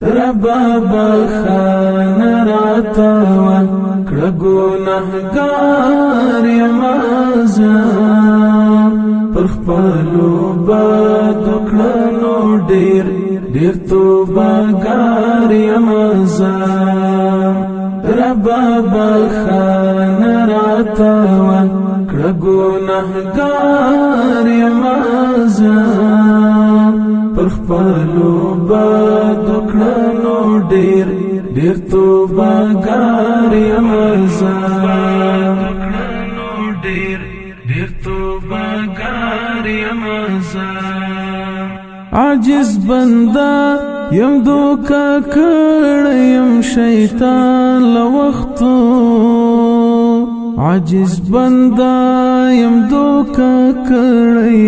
ربا بخان راتا وکړه ګناهګار یم زه پر خپلو بدو کړنو ډېر توبهګار یم زه ربا بخان راتا وکړه ګناهګار یم زه پر خپلو بدو کړنو ډېر توبهګار یم زه ډېر توبهګار یم زه عاجز بنده یم دوکه کړی یم شیطان له وختو عاجز بنده یم دوکه کړی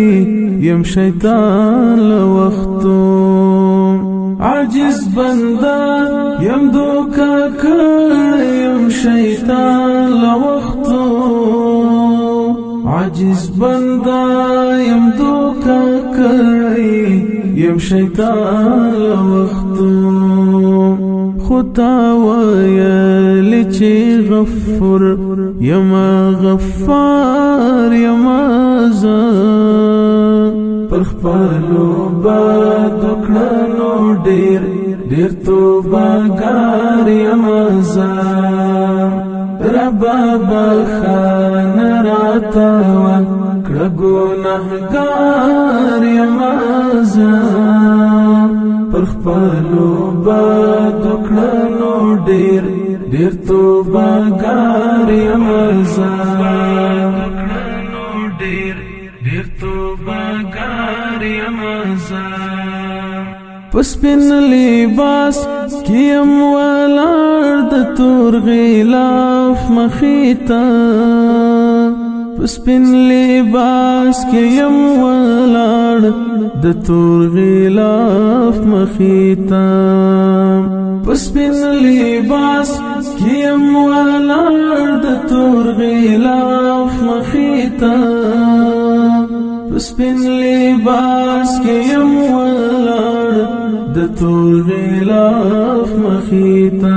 یم شیطان له وختو عاجز بنده یم دوکه کړی یم شیطان له وختو عاجز بنده یم دوکه کړی یم شیطان له وختو خو تا ویلی چې غفور یم غفار یم زه پر خپلو بدو کړنو ډېر توبهګار یم زه ربا بخان راته وکړه ګناهګار یم زه پر خپلو بدو کړنو ډېر توبهګار یم زه ډېر توبهګار یم زه په سپین لباس کې یم ولاړ د تور غلاف مخې ته په سپین لباس کې یم ولاړ د تور غلاف مخې ته په سپین لباس کې یم ولاړ د تور غلاف مخې ته په سپین لباس کې یم ولاړ د تور غلاف مخې ته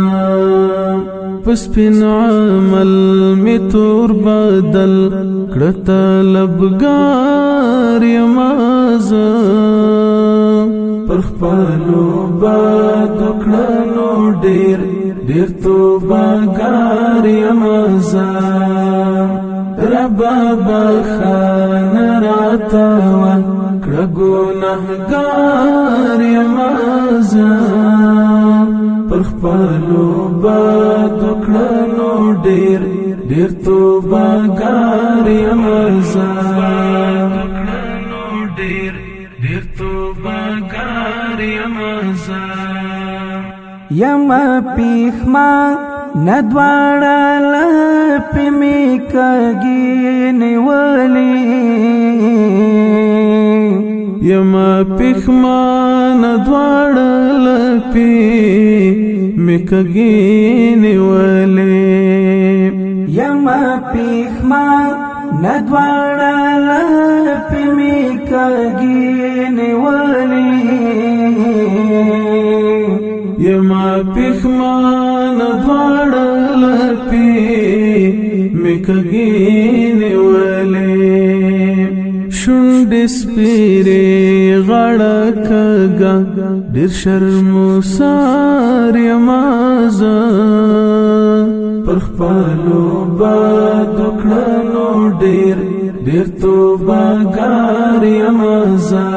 په سپین عمل می تور بدل کړه طلبګار یم زه پر خپلو بدو کړنو ډېر توبهګار یم زه ربا بخان راته وکړه ګناهګار یم زه پر خپلو بدو کړنو ډېر توبهګار یم زه ډېر توبهګار یم زه یم پیښمان ندواړه لپې مې کږې نیولې یم پیښمان ندواړه لپې مې کږې نیولې یم پیښمان ندواړه لپې مې کږې نیولې یم پیښمان ندواړه لپې مې کږې نیولې شونډې سپېرې غاړه کږه ډېر شرمسار یم زه پر خپلو بدو کړنو ډېر توبهګار یم زه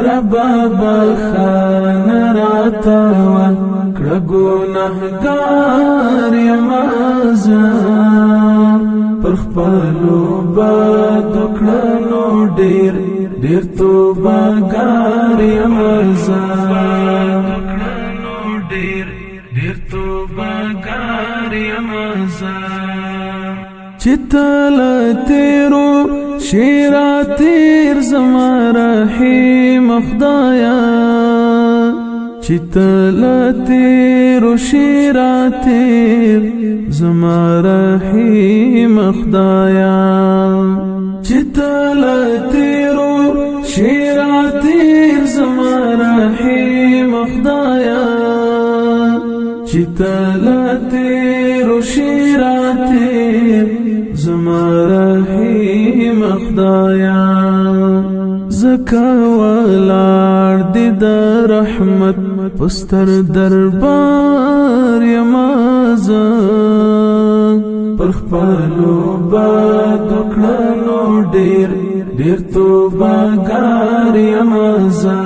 ربا بخان راته وکړه ګناهګار یم زه پر خپلو بدو کړنو ډېر توبهګار یم زه ډېر توبهګار یم زه چې تله تیرو شیرا تیر زما رحیم خدایا چې تله تیرو شیرا تیر زما رحیم خدایا چې تله تیرو شیرا تیر زما رحیم خدایا چتلا تیرو شیراتیر زما رحیم خدایا زکا ولار دی دا رحمت پستر دربار یمازا پر خپلو بادو کړنو ډیر ډیر توبهګار یمازا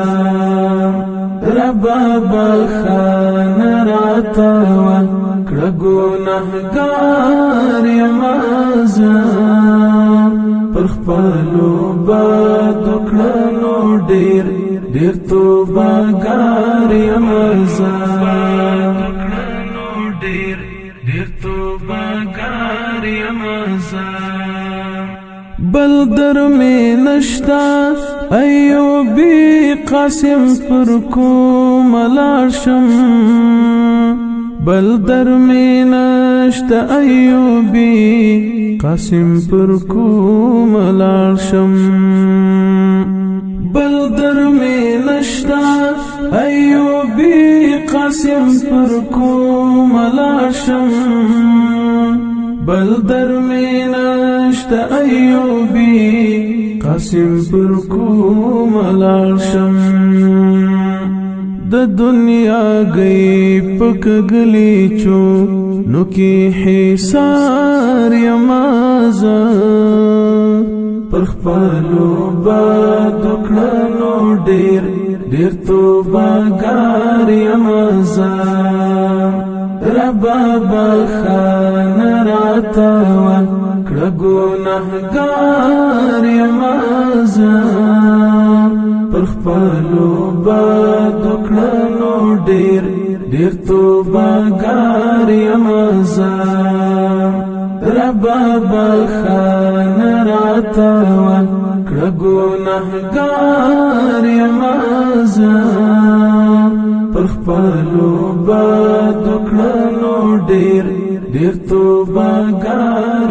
ربا بخان راته وکړه ګناهګار یمازا پر خپلو بادو کړنو ډیر ډیر توبهګار یمازا ډیر ډیر توبهګار یمازا بل در میں نشتا ایوبی قاسم پر کوم لاشم بل در میں نشتا ایوبی قاسم پر کوم لاشم بل در میں نشتا ایوبی قاسم پر کوم لاشم بل در میں نشتا ایوبی قاسم پر کوم لاشم د دنیا گئی پک گلی چو نو کی حسار یمازا پر خپلو بادو کړنو ډیر ډیر توبهګار یمازا ربا بخان راته وکړه ګناهګار یمازا پر خپلو بادو کړنو ډیر ډیر توبهګار یمازا ربا بخان راته وکړه ګناهګار یمازا پر خپلو بادو کړنو ډیر ډیر توبهګار